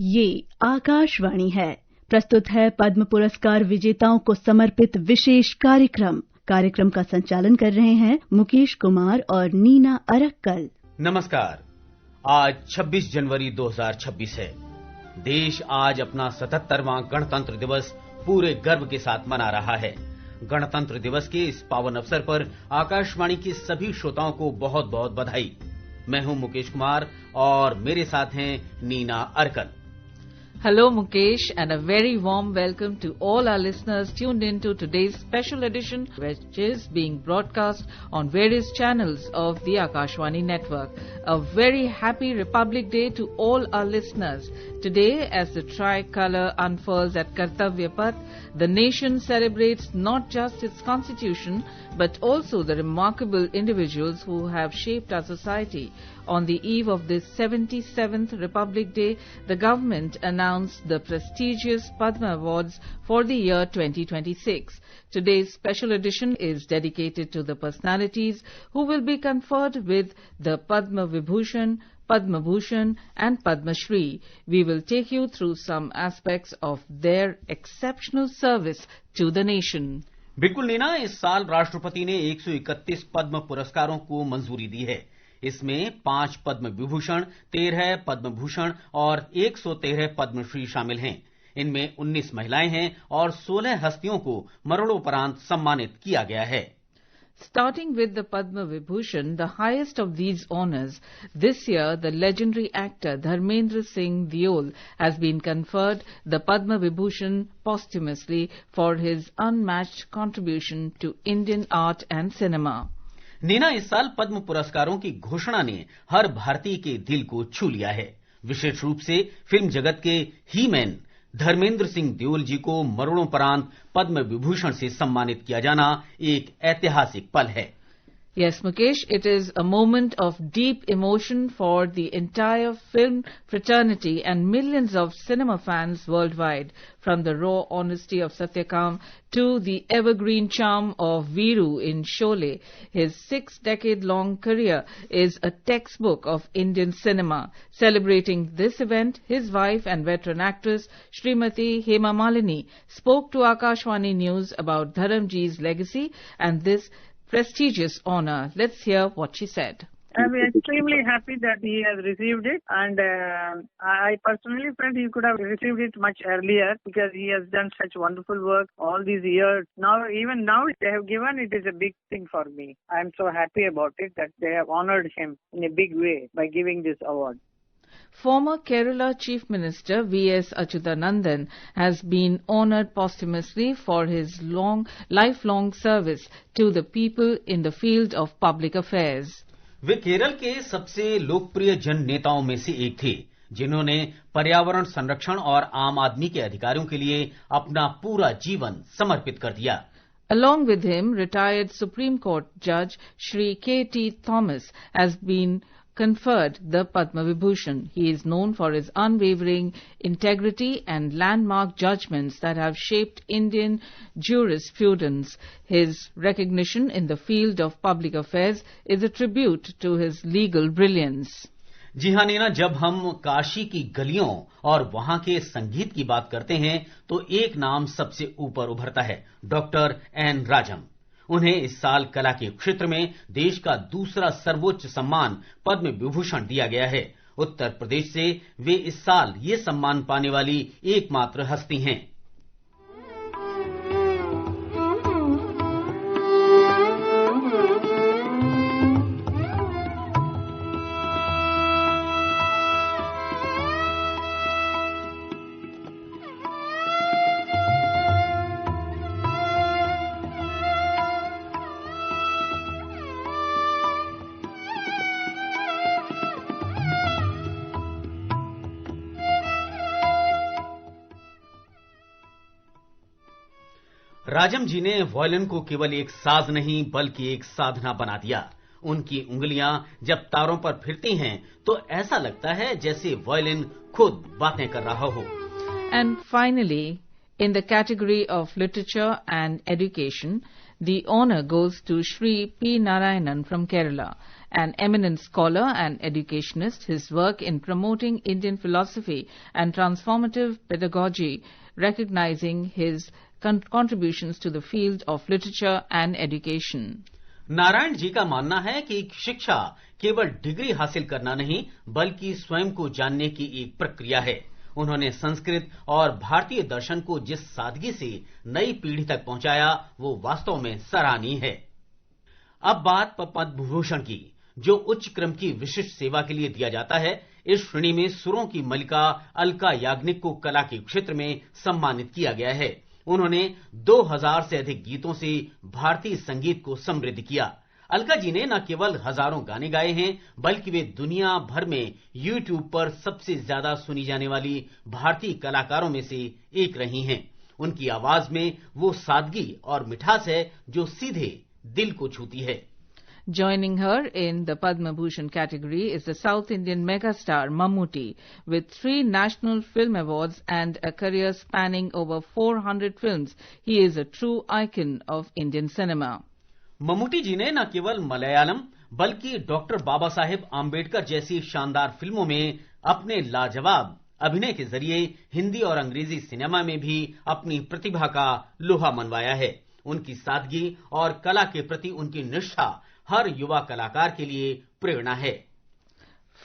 ये आकाशवाणी है। प्रस्तुत है पद्म पुरस्कार विजेताओं को समर्पित विशेष कार्यक्रम का संचालन कर रहे हैं मुकेश कुमार और नीना अरक्कल। नमस्कार। आज 26 जनवरी 2026 है। देश आज अपना 77वां गणतंत्र दिवस पूरे गर्व के साथ मना रहा है। गणतंत्र दिवस के इस पावन अवसर पर आकाशवाणी के सभी श्रोताओं को बहुत बहुत बधाई। मैं हूं मुकेश कुमार और मेरे साथ हैं Neena Arakkal. Hello Mukesh and a very warm welcome to all our listeners tuned in to today's special edition which is being broadcast on various channels of the Akashvani network. A very happy Republic Day to all our listeners. Today as the tricolor unfurls at Kartavya Path, the nation celebrates not just its constitution but also the remarkable individuals who have shaped our society. On the eve of this 77th Republic Day, the government announced the prestigious Padma Awards for the year 2026. Today's special edition is dedicated to the personalities who will be conferred with the Padma Vibhushan, Padma Bhushan and Padma Shri. We will take you through some aspects of their exceptional service to the nation. बिल्कुल नीना, इस साल राष्ट्रपति ने 131 पद्म पुरस्कारों को मंजूरी दी है। इसमें 5 पद्म विभूषण, 13 पद्म भूषण और 113 पद्मश्री शामिल हैं। इनमें 19 महिलाएं हैं और 16 हस्तियों को मरणोपरांत सम्मानित किया गया है। Starting with the Padma Vibhushan, the highest of these honours, this year the legendary actor Dharmendra Singh Deol has been conferred the Padma Vibhushan posthumously for his unmatched contribution to Indian art and cinema. Neena, इस साल पद्म पुरस्कारों की घोषणा ने हर भारतीय के दिल को छू लिया है। विशेष रूप से फिल्म जगत के ही मैन धर्मेंद्र सिंह देओल जी को मरणोपरांत पद्म विभूषण से सम्मानित किया जाना एक ऐतिहासिक पल है। Yes, Mukesh, it is a moment of deep emotion for the entire film fraternity and millions of cinema fans worldwide. From the raw honesty of Satyakam to the evergreen charm of Veeru in Sholay, his 6-decade-long career is a textbook of Indian cinema. Celebrating this event, his wife and veteran actress Srimati Hema Malini spoke to Akashvani News about Dharamji's legacy and this prestigious honour. Let's hear what she said. I'm extremely happy that he has received it, and I personally felt he could have received it much earlier because he has done such wonderful work all these years. Even now they have given it is a big thing for me. I'm so happy about it that they have honoured him in a big way by giving this award. Former Kerala Chief Minister V.S. Achyutanandan has been honoured posthumously for his lifelong service to the people in the field of public affairs. वे केरल के सबसे लोकप्रिय जन नेताओं में से एक थे, जिन्होंने पर्यावरण संरक्षण और आम आदमी के अधिकारों के लिए अपना पूरा जीवन समर्पित कर दिया। Along with him, retired Supreme Court Judge Shri K.T. Thomas has been conferred the Padma Vibhushan. He is known for his unwavering integrity and landmark judgments that have shaped Indian jurisprudence. His recognition in the field of public affairs is a tribute to his legal brilliance. जी हाँ नीना, जब हम काशी की गलियों और वहां के संगीत की बात करते हैं तो एक नाम सबसे ऊपर उभरता है, डॉक्टर एन राजम। उन्हें इस साल कला के क्षेत्र में देश का दूसरा सर्वोच्च सम्मान पद्म विभूषण दिया गया है। उत्तर प्रदेश से वे इस साल ये सम्मान पाने वाली एकमात्र हस्ती हैं। राजम जी ने वायलिन को केवल एक साज नहीं बल्कि एक साधना बना दिया। उनकी उंगलियां जब तारों पर फिरती हैं तो ऐसा लगता है जैसे वायलिन खुद बातें कर रहा हो। And finally, in the category of literature and education, The honor goes to Shri P. Narayanan from Kerala, an eminent scholar and educationist. His work in promoting Indian philosophy and transformative pedagogy, recognizing his contributions to the field of literature and education. Narayan ji का मानना है कि शिक्षा केवल degree हासिल करना नहीं बल्कि स्वयं को जानने की एक प्रक्रिया है। उन्होंने संस्कृत और भारतीय दर्शन को जिस सादगी से नई पीढ़ी तक पहुंचाया वो वास्तव में सराहनीय है। अब बात पद्म भूषण की, जो उच्च क्रम की विशिष्ट सेवा के लिए दिया जाता है। इस श्रेणी में सुरों की मलिका अलका याग्निक को कला के क्षेत्र में सम्मानित किया गया है। उन्होंने 2000 से अधिक गीतों से भारतीय संगीत को समृद्ध किया। अलका जी ने न केवल हजारों गाने गाए हैं बल्कि वे दुनिया भर में YouTube पर सबसे ज्यादा सुनी जाने वाली भारतीय कलाकारों में से एक रही हैं। उनकी आवाज में वो सादगी और मिठास है जो सीधे दिल को छूती है। Joining her in the Padma Bhushan category is the South Indian megastar Mammootty, with 3 National Film Awards and a career spanning over 400 films. He is a true icon of Indian cinema. Mammootty जी ने न केवल मलयालम बल्कि doctor Baba Saheb Ambedkar जैसी शानदार फिल्मों में अपने लाजवाब अभिनय के जरिए हिंदी और अंग्रेजी सिनेमा में भी अपनी प्रतिभा का लोहा मनवाया है। उनकी सादगी और कला के प्रति उनकी निष्ठा हर युवा कलाकार के लिए प्रेरणा है।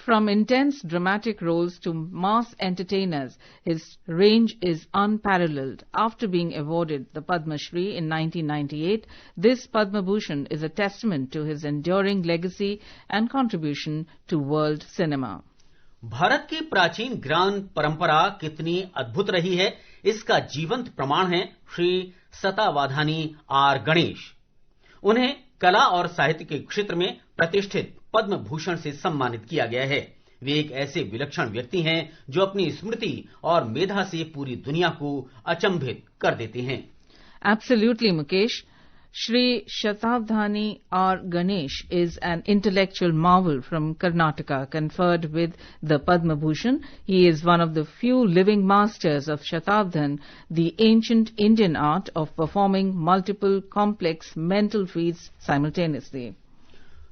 From intense dramatic roles to mass entertainers, his range is unparalleled. After being awarded the Padma Shri in 1998, this Padma Bhushan is a testament to his enduring legacy and contribution to world cinema. Bharat की प्राचीन ज्ञान परंपरा कितनी अद्भुत रही है, इसका जीवंत प्रमाण है श्री सतावाधानी आर गणेश। उन्हें कला और साहित्य के क्षेत्र में प्रतिष्ठित पद्म भूषण से सम्मानित किया गया है। वे एक ऐसे विलक्षण व्यक्ति हैं जो अपनी स्मृति और मेधा से पूरी दुनिया को अचंभित कर देते हैं। Absolutely, Mukesh. Shri Shatabdhani R. Ganesh is an intellectual marvel from Karnataka, conferred with the Padma Bhushan. He is one of the few living masters of Shatabdhan, the ancient Indian art of performing multiple complex mental feats simultaneously.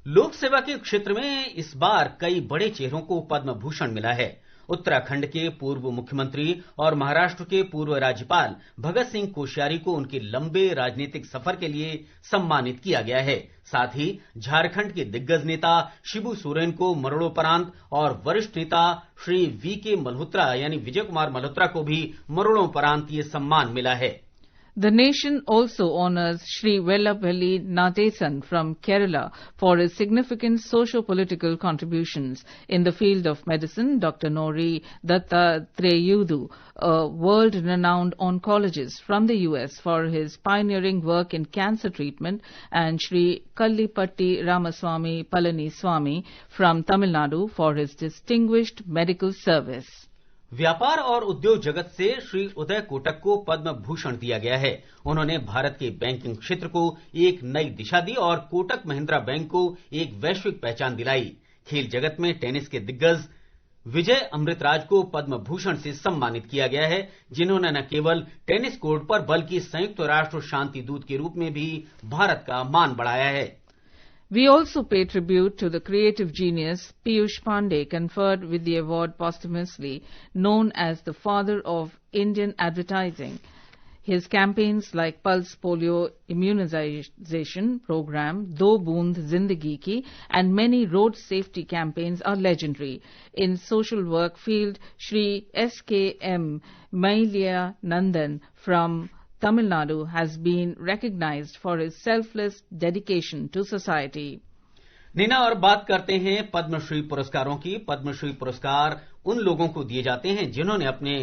लोक सेवा के क्षेत्र में इस बार कई बड़े चेहरों को पद्म भूषण मिला है। उत्तराखंड के पूर्व मुख्यमंत्री और महाराष्ट्र के पूर्व राज्यपाल भगत सिंह कोश्यारी को उनके लंबे राजनीतिक सफर के लिए सम्मानित किया गया है। साथ ही झारखंड के दिग्गज नेता शिबू सोरेन को मरणोपरांत और वरिष्ठ नेता श्री वी.के. मल्होत्रा यानी विजय कुमार मल्होत्रा को भी मरणोपरांत ये सम्मान मिला है। The nation also honors Shri Vellapalli Nadesan from Kerala for his significant socio-political contributions. In the field of medicine, Dr. Nori Dattathreyudu, a world-renowned oncologist from the US, for his pioneering work in cancer treatment, and Shri Kallipatti Ramaswamy Palaniswamy from Tamil Nadu for his distinguished medical service. व्यापार और उद्योग जगत से श्री उदय कोटक को पद्म भूषण दिया गया है। उन्होंने भारत के बैंकिंग क्षेत्र को एक नई दिशा दी और कोटक महिंद्रा बैंक को एक वैश्विक पहचान दिलाई। खेल जगत में टेनिस के दिग्गज विजय अमृतराज को पद्म भूषण से सम्मानित किया गया है, जिन्होंने न केवल टेनिस कोर्ट पर बल्कि संयुक्त राष्ट्र शांति दूत के रूप में भी भारत का मान बढ़ाया है। We also pay tribute to the creative genius Piyush Pandey, conferred with the award posthumously, known as the father of Indian advertising. His campaigns like Pulse Polio Immunization Program, Do Boond Zindagi Ki, and many road safety campaigns are legendary. In social work field, Shri S.K.M. Mailya Nandan from Tamil Nadu has been recognized for his selfless dedication to society. Neena, और बात करते हैं पद्मश्री पुरस्कारों की। पद्मश्री पुरस्कार उन लोगों को दिए जाते हैं जिन्होंने अपने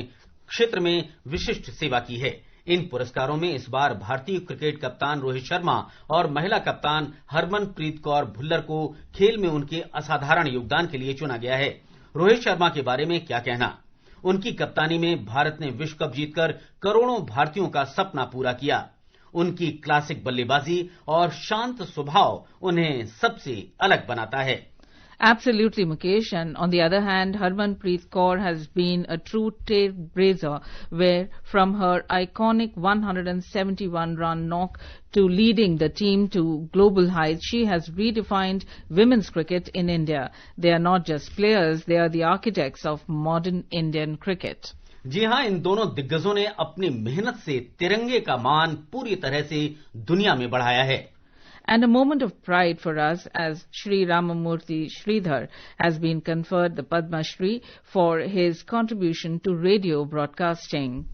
क्षेत्र में विशिष्ट सेवा की है। इन पुरस्कारों में इस बार भारतीय क्रिकेट कप्तान रोहित शर्मा और महिला कप्तान हरमनप्रीत कौर भुल्लर को खेल में उनके असाधारण योगदान के लिए चुना गया है। रोहित शर्मा के बारे में क्या कहना? उनकी कप्तानी में भारत ने विश्व कप जीतकर करोड़ों भारतीयों का सपना पूरा किया। उनकी क्लासिक बल्लेबाजी और शांत स्वभाव उन्हें सबसे अलग बनाता है। Absolutely, Mukesh. And on the other hand, Harmanpreet Kaur has been a true trailblazer, where from her iconic 171-run knock to leading the team to global heights, she has redefined women's cricket in India. They are not just players, they are the architects of modern Indian cricket. जी हां, इन दोनों दिग्गजों ने अपनी मेहनत से तिरंगे का मान पूरी तरह से दुनिया में बढ़ाया है. And a moment of pride for us as Shri Ramamurthy Sridhar has been conferred the Padma Shri for his contribution to radio broadcasting.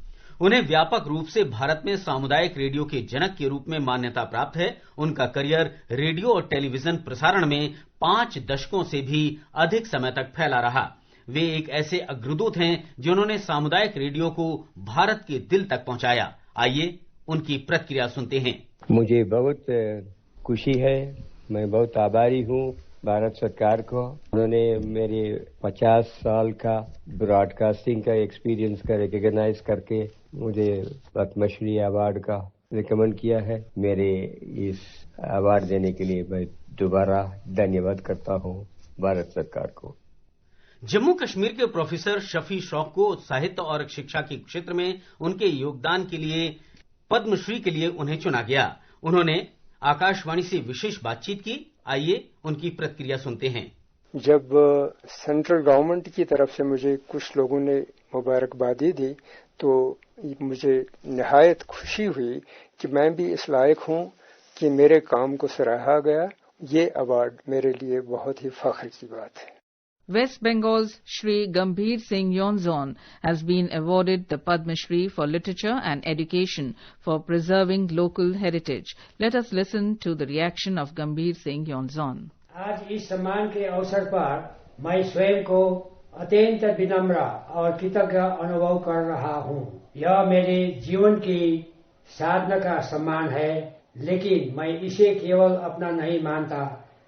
उन्हें व्यापक रूप से भारत में सामुदायिक रेडियो के जनक के रूप में मान्यता प्राप्त है. उनका करियर रेडियो और टेलीविजन प्रसारण में 5 दशकों से भी अधिक समय तक फैला रहा. वे एक ऐसे अग्रदूत हैं जिन्होंने सामुदायिक रेडियो को भारत के दिल तक पहुंचाया. आइए उनकी प्रतिक्रिया सुनते हैं. मुझे बहुत खुशी है. मैं बहुत आभारी हूँ भारत सरकार को. उन्होंने मेरे 50 साल का ब्रॉडकास्टिंग का एक्सपीरियंस का रिकॉग्नाइज करके मुझे पद्मश्री अवार्ड का रिकमेंड किया है. मेरे इस अवार्ड देने के लिए मैं दोबारा धन्यवाद करता हूँ भारत सरकार को. जम्मू कश्मीर के प्रोफेसर शफी शौक को साहित्य और शिक्षा के क्षेत्र में उनके योगदान के लिए पद्मश्री के लिए उन्हें चुना गया. उन्होंने आकाशवाणी से विशेष बातचीत की. आइए उनकी प्रतिक्रिया सुनते हैं. जब सेंट्रल गवर्नमेंट की तरफ से मुझे कुछ लोगों ने मुबारकबादी दी तो मुझे निहायत खुशी हुई कि मैं भी इस लायक हूं कि मेरे काम को सराहा गया. ये अवार्ड मेरे लिए बहुत ही फख्र की बात है. West Bengal's Shri Gambhir Singh Yonzon has been awarded the Padma Shri for Literature and Education for preserving local heritage. Let us listen to the reaction of Gambhir Singh Yonzon. आज इस सम्मान के अवसर पर मैं स्वयं को अत्यंत विनम्र और कृतज्ञ अनुभव कर रहा हूँ. यह मेरे जीवन की साधना का सम्मान है, लेकिन मैं इसे केवल अपना नहीं मानता.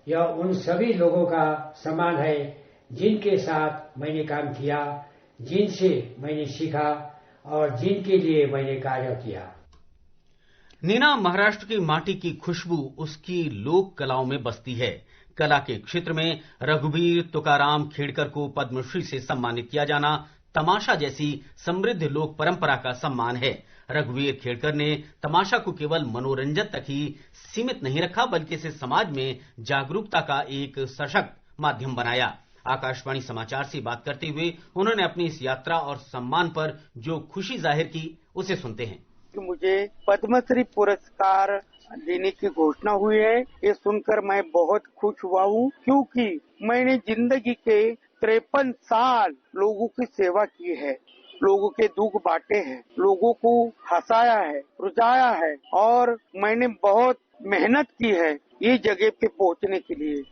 यह उन सभी लोगों का सम्मान है जिनके साथ मैंने काम किया, जिनसे मैंने सीखा और जिनके लिए मैंने कार्य किया. नीना महाराष्ट्र की माटी की खुशबू उसकी लोक कलाओं में बसती है. कला के क्षेत्र में रघुवीर तुकाराम खेड़कर को पद्मश्री से सम्मानित किया जाना तमाशा जैसी समृद्ध लोक परंपरा का सम्मान है. रघुवीर खेड़कर ने तमाशा को केवल मनोरंजन तक ही सीमित नहीं रखा, बल्कि इसे समाज में जागरूकता का एक सशक्त माध्यम बनाया. आकाशवाणी समाचार से बात करते हुए उन्होंने अपनी इस यात्रा और सम्मान पर जो खुशी जाहिर की उसे सुनते हैं. मुझे पद्मश्री पुरस्कार देने की घोषणा हुई है. ये सुनकर मैं बहुत खुश हुआ हूँ, क्योंकि मैंने जिंदगी के 53 साल लोगों की सेवा की है, लोगों के दुख बांटे हैं, लोगों को हंसाया है, रुझाया है और मैंने बहुत मेहनत की है ये जगह पे पहुंचने के लिए.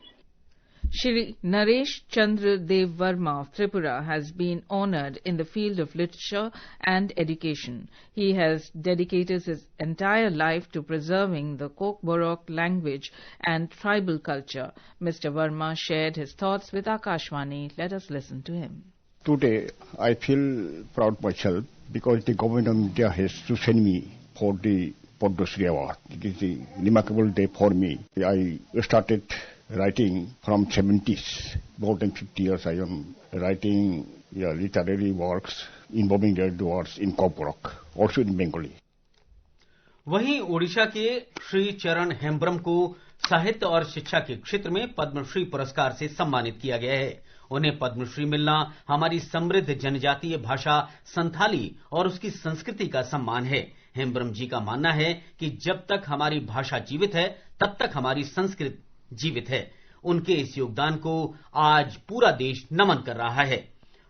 Shri Naresh Chandra Dev Verma of Tripura has been honoured in the field of literature and education. He has dedicated his entire life to preserving the Kokborok language and tribal culture. Mr. Verma shared his thoughts with Akashvani. Let us listen to him. Today, I feel proud myself because the government of India has chosen me for the Padma Shri Award. It is a remarkable day for me. I started writing from 70s. More than 50 years I am writing literary works involving the words in Kokborok, also in Bengali. वहीं ओडिशा के श्री चरण हेम्ब्रम को साहित्य और शिक्षा के क्षेत्र में पद्मश्री पुरस्कार से सम्मानित किया गया है. उन्हें पद्मश्री मिलना हमारी समृद्ध जनजातीय भाषा संथाली और उसकी संस्कृति का सम्मान है. हेम्ब्रम जी का मानना है कि जब तक हमारी भाषा जीवित है तब तक हमारी संस्कृति जीवित है. उनके इस योगदान को आज पूरा देश नमन कर रहा है.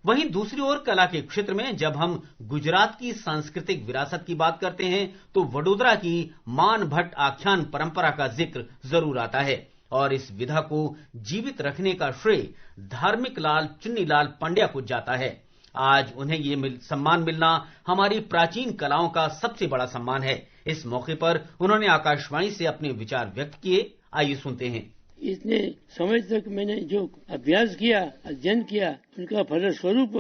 वहीं दूसरी ओर कला के क्षेत्र में जब हम गुजरात की सांस्कृतिक विरासत की बात करते हैं तो वडोदरा की मान भट्ट आख्यान परंपरा का जिक्र जरूर आता है और इस विधा को जीवित रखने का श्रेय धार्मिक लाल चुन्नीलाल पंड्या को जाता है. आज उन्हें ये सम्मान मिलना हमारी प्राचीन कलाओं का सबसे बड़ा सम्मान है. इस मौके पर उन्होंने आकाशवाणी से अपने विचार व्यक्त किए. आइए सुनते हैं. इतने समय तक मैंने जो अभ्यास किया, अध्ययन किया, उनका फलस्वरूप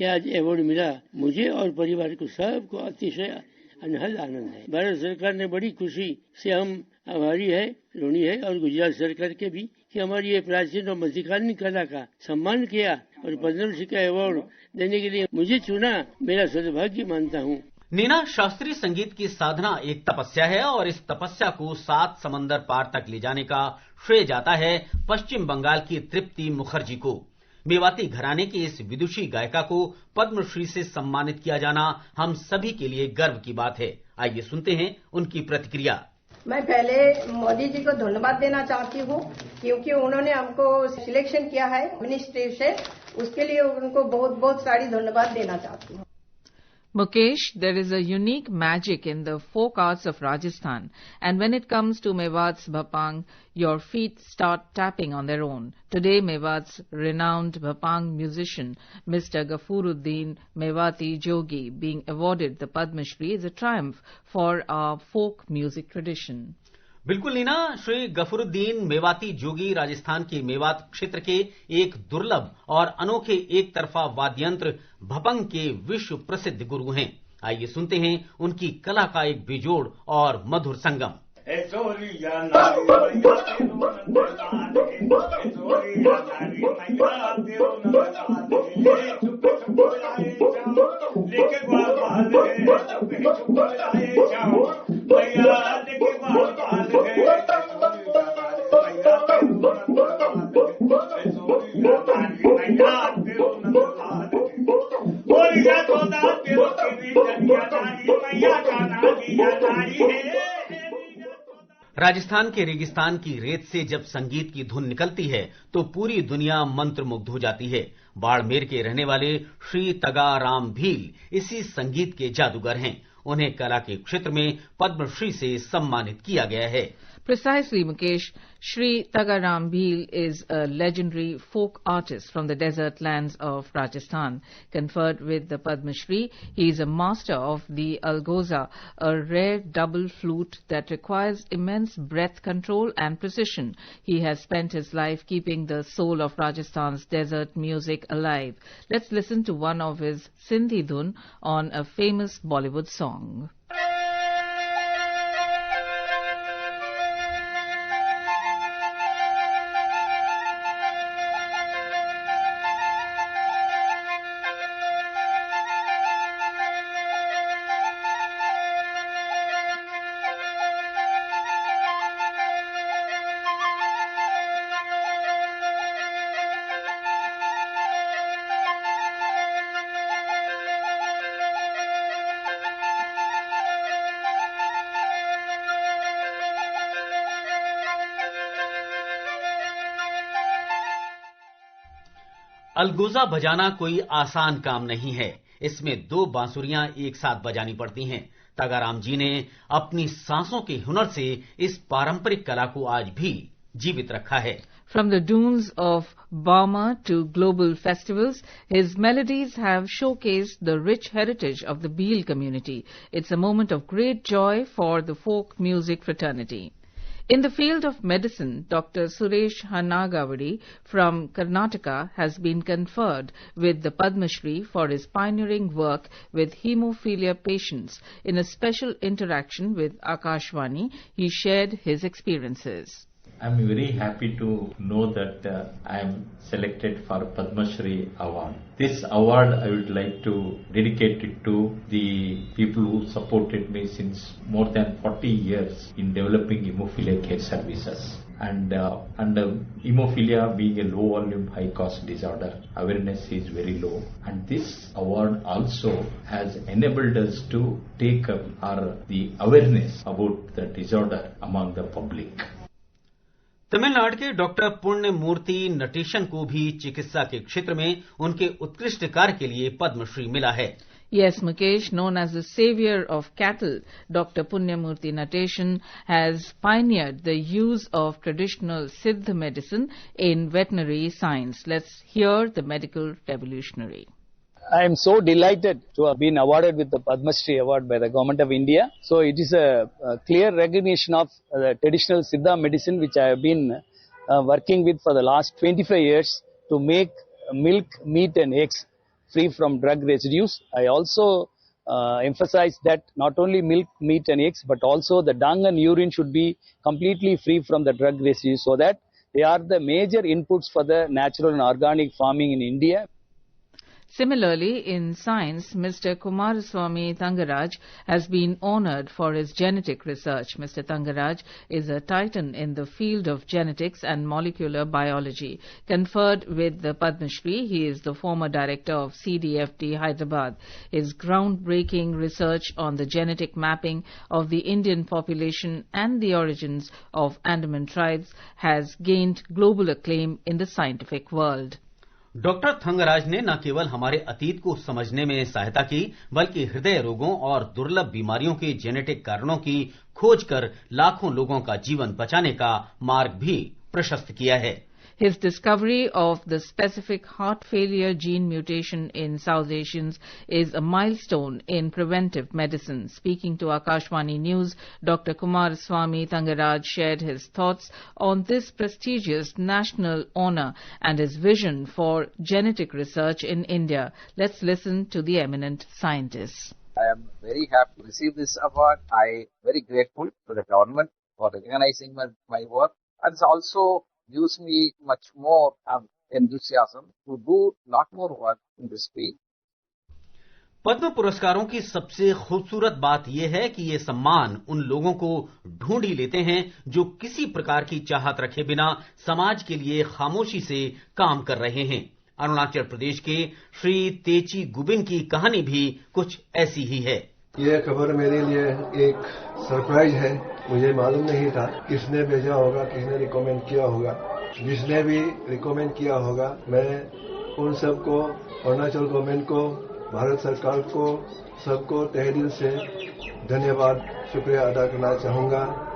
यह आज अवार्ड मिला. मुझे और परिवार को सबको अतिशय अनहद आनंद है. भारत सरकार ने बड़ी खुशी से हम आभारी है, ऋणी है और गुजरात सरकार के भी कि हमारी ये प्राचीन और मध्यकालीन कला का सम्मान किया और पद्मश्री का अवार्ड देने के लिए मुझे चुना, मेरा सौभाग्य मानता हूँ। नीना, शास्त्रीय संगीत की साधना एक तपस्या है और इस तपस्या को 7 समंदर पार तक ले जाने का श्रेय जाता है पश्चिम बंगाल की तृप्ति मुखर्जी को। मेवाती घराने की इस विदुषी गायिका को पद्मश्री से सम्मानित किया जाना हम सभी के लिए गर्व की बात है। आइए सुनते हैं उनकी प्रतिक्रिया। मैं पहले मोदी जी को धन्यवाद देना चाहती हूँ क्योंकि उन्होंने हमको सिलेक्शन किया है मिनिस्ट्री से, उसके लिए उनको बहुत बहुत सारी धन्यवाद देना चाहती हूँ। Mukesh, there is a unique magic in the folk arts of Rajasthan, and when it comes to Mewat's Bhapang, your feet start tapping on their own. Today, Mewat's renowned Bhapang musician, Mr. Ghafuruddin Mewati Jogi, being awarded the Padma Shri is a triumph for our folk music tradition. बिल्कुल नीना, श्री गफरुद्दीन मेवाती जोगी राजस्थान के मेवात क्षेत्र के एक दुर्लभ और अनोखे एक तरफा वाद्ययंत्र भपंग के विश्व प्रसिद्ध गुरु हैं। आइए सुनते हैं उनकी कला का एक बेजोड़ और मधुर संगम। राजस्थान के रेगिस्तान की रेत से जब संगीत की धुन निकलती है तो पूरी दुनिया मंत्रमुग्ध हो जाती है। बाड़मेर के रहने वाले श्री तगाराम भील इसी संगीत के जादूगर हैं। उन्हें कला के क्षेत्र में पद्मश्री से सम्मानित किया गया है। Precisely, Mukesh. Shri Tagaram Bhil is a legendary folk artist from the desert lands of Rajasthan. Conferred with the Padma Shri, he is a master of the Algoza, a rare double flute that requires immense breath control and precision. He has spent his life keeping the soul of Rajasthan's desert music alive. Let's listen to one of his Sindhi dhun on a famous Bollywood song. अलगोजा बजाना कोई आसान काम नहीं है। इसमें 2 बांसुरियां एक साथ बजानी पड़ती हैं। तगाराम जी ने अपनी सांसों के हुनर से इस पारंपरिक कला को आज भी जीवित रखा है। From the dunes of Burma to global festivals, his melodies have showcased the rich heritage of the Bhil community. It's a moment of great joy for the folk music fraternity. In the field of medicine, Dr. Suresh Hanagavadi from Karnataka has been conferred with the Padma Shri for his pioneering work with hemophilia patients. In a special interaction with Akashvani, he shared his experiences. I'm very happy to know that I am selected for Padma Shri Award. This award I would like to dedicate it to the people who supported me since more than 40 years in developing hemophilia care services. And hemophilia being a low volume, high cost disorder, awareness is very low. And this award also has enabled us to take up the awareness about the disorder among the public. Tamil Nadu के doctor पुण्य मूर्ति नटेशन को भी चिकित्सा के क्षेत्र में उनके उत्कृष्ट कार्य के लिए पद्मश्री मिला है। Yes, Mukesh, known as the savior of cattle, Dr. Punyamurthy Nateshan has pioneered the use of traditional Siddha medicine in veterinary science. Let's hear the medical revolutionary. I am so delighted to have been awarded with the Padma Shri Award by the Government of India. So it is a clear recognition of the traditional Siddha medicine which I have been working with for the last 25 years to make milk, meat and eggs free from drug residues. I also emphasize that not only milk, meat and eggs but also the dung and urine should be completely free from the drug residues so that They are the major inputs for the natural and organic farming in India. Similarly, in science, Mr. Kumaraswamy Thangaraj has been honored for his genetic research. Mr. Thangaraj is a titan in the field of genetics and molecular biology. Conferred with the Padma Shri, he is the former director of CDFD Hyderabad. His groundbreaking research on the genetic mapping of the Indian population and the origins of Andaman tribes has gained global acclaim in the scientific world. Doctor Thangaraj ने न केवल हमारे अतीत को समझने में सहायता की, बल्कि हृदय रोगों और दुर्लभ बीमारियों के जेनेटिक कारणों की खोज कर लाखों लोगों का जीवन बचाने का मार्ग भी प्रशस्त किया है. His discovery of the specific heart failure gene mutation in South Asians is a milestone in preventive medicine. Speaking to Akashvani News, Dr. Kumaraswamy Thangaraj shared his thoughts on this prestigious national honor and his vision for genetic research in India. Let's listen to the eminent scientist. I am very happy to receive this award. I am very grateful to the government for recognizing my work, and it's also gives me much more enthusiasm to do lot more work in this field. पद्म पुरस्कारों की सबसे खूबसूरत बात यह है कि ये सम्मान उन लोगों को ढूंढ ही लेते हैं जो किसी प्रकार की चाहत रखे बिना समाज के लिए खामोशी से काम कर रहे हैं. अरुणाचल प्रदेश के श्री तेची गुबिन की कहानी भी कुछ ऐसी ही है. यह खबर मेरे लिए एक सरप्राइज है. मुझे मालूम नहीं था किसने भेजा होगा, किसने रिकमेंड किया होगा. जिसने भी रिकमेंड किया होगा, मैं उन सबको, अरुणाचल गवर्नमेंट को, भारत सरकार को, सबको तहे दिल से धन्यवाद, शुक्रिया अदा करना चाहूंगा.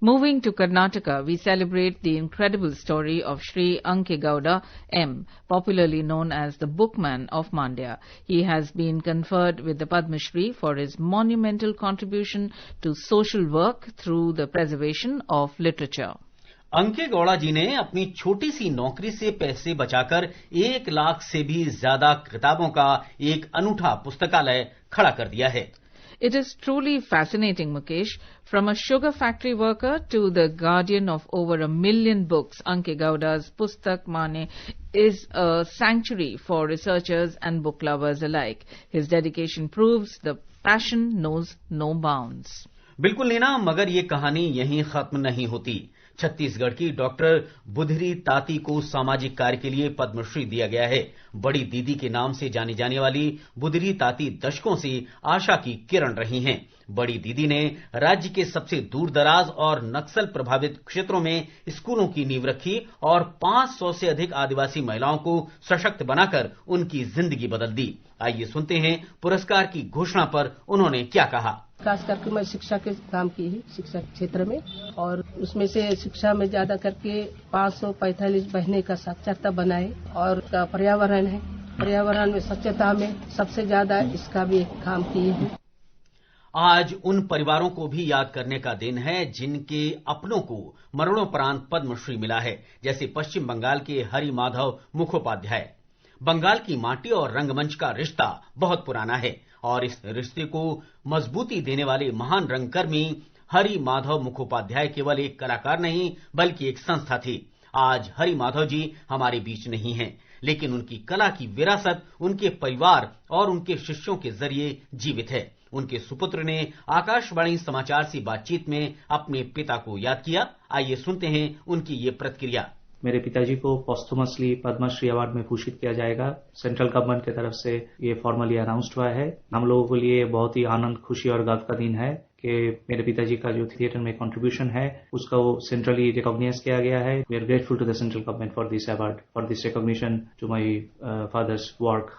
Moving to Karnataka, we celebrate the incredible story of Shri Anke Gowda M., popularly known as the Bookman of Mandya. He has been conferred with the Padma Shri for his monumental contribution to social work through the preservation of literature. अंके Gowda जी ने अपनी छोटी सी नौकरी से पैसे बचाकर 1 लाख से भी ज्यादा किताबों का एक अनूठा पुस्तकालय खड़ा कर दिया है. It is truly fascinating, Mukesh. From a sugar factory worker to the guardian of over 1 million books, Anke Gowda's Pustak Mane is a sanctuary for researchers and book lovers alike. His dedication proves the passion knows no bounds. बिल्कुल नीना, मगर ये कहानी यहीं खत्म नहीं होती. छत्तीसगढ़ की doctor Budhri ताती को सामाजिक कार्य के लिए पद्मश्री दिया गया है. बड़ी दीदी के नाम से जानी जाने वाली बुधरी ताती दशकों से आशा की किरण रही हैं. बड़ी दीदी ने राज्य के सबसे दूर दराज और नक्सल प्रभावित क्षेत्रों में स्कूलों की नींव रखी और 500 से अधिक आदिवासी महिलाओं को सशक्त बनाकर उनकी जिंदगी बदल दी. आइए सुनते हैं पुरस्कार की घोषणा पर उन्होंने क्या कहा. खास करके मैं शिक्षा के काम की है, शिक्षा क्षेत्र में, और उसमें से शिक्षा में ज्यादा करके 545 बहने का साक्षरता बनाए और पर्यावरण है, पर्यावरण में स्वच्छता में सबसे ज्यादा इसका भी काम किए हैं. आज उन परिवारों को भी याद करने का दिन है जिनके अपनों को मरणोपरांत पद्मश्री मिला है, जैसे पश्चिम बंगाल के हरि माधव मुखोपाध्याय. बंगाल की माटी और रंगमंच का रिश्ता बहुत पुराना है और इस रिश्ते को मजबूती देने वाले महान रंगकर्मी हरि माधव मुखोपाध्याय केवल एक कलाकार नहीं बल्कि एक संस्था थे. आज हरि माधव जी हमारे बीच नहीं हैं, लेकिन उनकी कला की विरासत उनके परिवार और उनके शिष्यों के जरिए जीवित है. उनके सुपुत्र ने आकाशवाणी समाचार से बातचीत में अपने पिता को याद किया. आइए सुनते हैं उनकी ये प्रतिक्रिया. मेरे पिताजी को पोस्टमसली पद्मश्री अवार्ड में भूषित किया जाएगा. सेंट्रल गवर्नमेंट की तरफ से ये फॉर्मली अनाउंस्ड हुआ है. हम लोगों के लिए बहुत ही आनंद, खुशी और गर्व का दिन है कि मेरे पिताजी का जो थिएटर में कंट्रीब्यूशन है उसका वो सेंट्रली रिकॉग्नाइज किया गया है. We are grateful to the central government for this award, for this recognition to my father's work.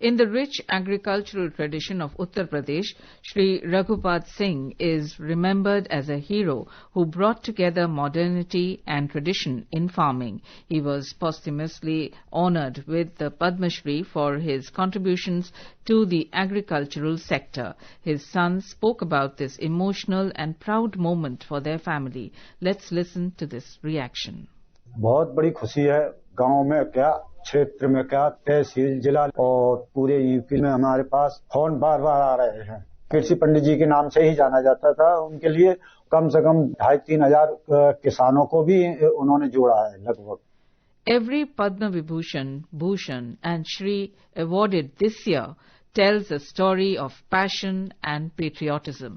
In the rich agricultural tradition of Uttar Pradesh, Shri Raghupat Singh is remembered as a hero who brought together modernity and tradition in farming. He was posthumously honored with the Padma Shri for his contributions to the agricultural sector. His son spoke about this emotional and proud moment for their family. Let's listen to this reaction. बहुत बड़ी खुशी है. गांव में क्या, क्षेत्र में क्या, तहसील, जिला और पूरे यूपी में हमारे पास फोन बार बार आ रहे हैं कृषि पंडित जी के नाम से ही जाना जाता था। उनके लिए कम से कम 2,500-3 हजार किसानों को भी उन्होंने जोड़ा है लगभग। Every Padma Vibhushan, Bhushan and Shri awarded this year tells a story of passion and patriotism.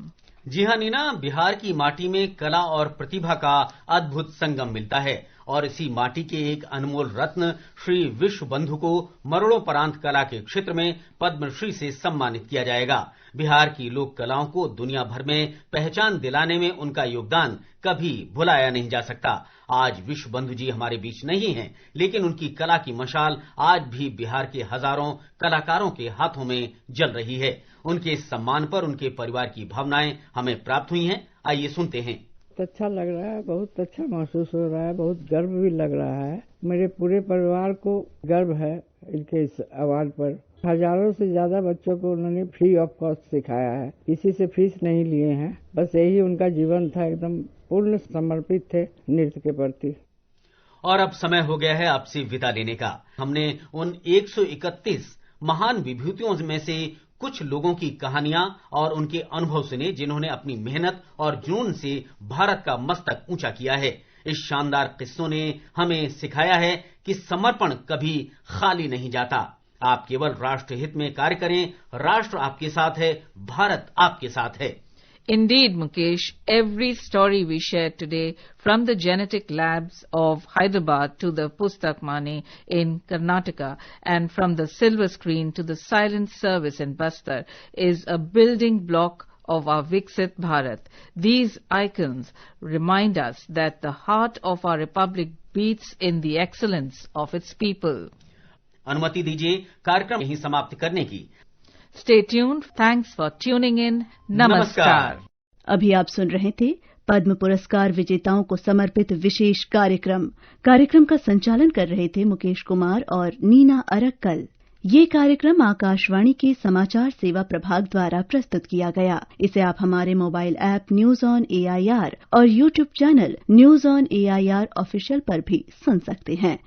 जी हाँ नीना, बिहार की माटी में कला और प्रतिभा का अद्भुत संगम मिलता है और इसी माटी के एक अनमोल रत्न श्री विश्व बंधु को मरणोपरांत कला के क्षेत्र में पद्मश्री से सम्मानित किया जाएगा। बिहार की लोक कलाओं को दुनिया भर में पहचान दिलाने में उनका योगदान कभी भुलाया नहीं जा सकता। आज विश्व बंधु जी हमारे बीच नहीं हैं, लेकिन उनकी कला की मशाल आज भी बिहार के हजारों कलाकारों के हाथों में जल रही है। उनके सम्मान पर उनके परिवार की भावनाएं हमें प्राप्त हुई हैं। आइए सुनते हैं। अच्छा लग रहा है, बहुत अच्छा महसूस हो रहा है, बहुत गर्व भी लग रहा है। मेरे पूरे परिवार को गर्व है इनके इस अवार्ड पर। हजारों से ज्यादा बच्चों को उन्होंने फ्री ऑफ कॉस्ट सिखाया है, किसी से फीस नहीं लिए हैं। बस यही उनका जीवन था, एकदम पूर्ण समर्पित थे नृत्य के प्रति। और अब समय हो गया है आपसे विदा लेने का। हमने उन 131 महान विभूतियों में से कुछ लोगों की कहानियां और उनके अनुभव सुने, जिन्होंने अपनी मेहनत और जुनून से भारत का मस्तक ऊंचा किया है। इस शानदार किस्सों ने हमें सिखाया है कि समर्पण कभी खाली नहीं जाता। आप केवल राष्ट्र हित में कार्य करें, राष्ट्र आपके साथ है, भारत आपके साथ है। Indeed, Mukesh, every story we shared today, from the genetic labs of Hyderabad to the Pustak Mane in Karnataka, and from the silver screen to the silent service in Bastar, is a building block of our Viksit Bharat. These icons remind us that the heart of our republic beats in the excellence of its people. अनुमति दीजिए कार्यक्रम यहीं समाप्त करने की। Stay tuned. Thanks for tuning in. Namaskar. अभी आप सुन रहे थे पद्म पुरस्कार विजेताओं को समर्पित विशेष कार्यक्रम। कार्यक्रम का संचालन कर रहे थे मुकेश कुमार और नीना अरक्कल। ये कार्यक्रम आकाशवाणी के समाचार सेवा प्रभाग द्वारा प्रस्तुत किया गया। इसे आप हमारे mobile app news on AIR और YouTube channel news on AIR official पर भी सुन सकते हैं।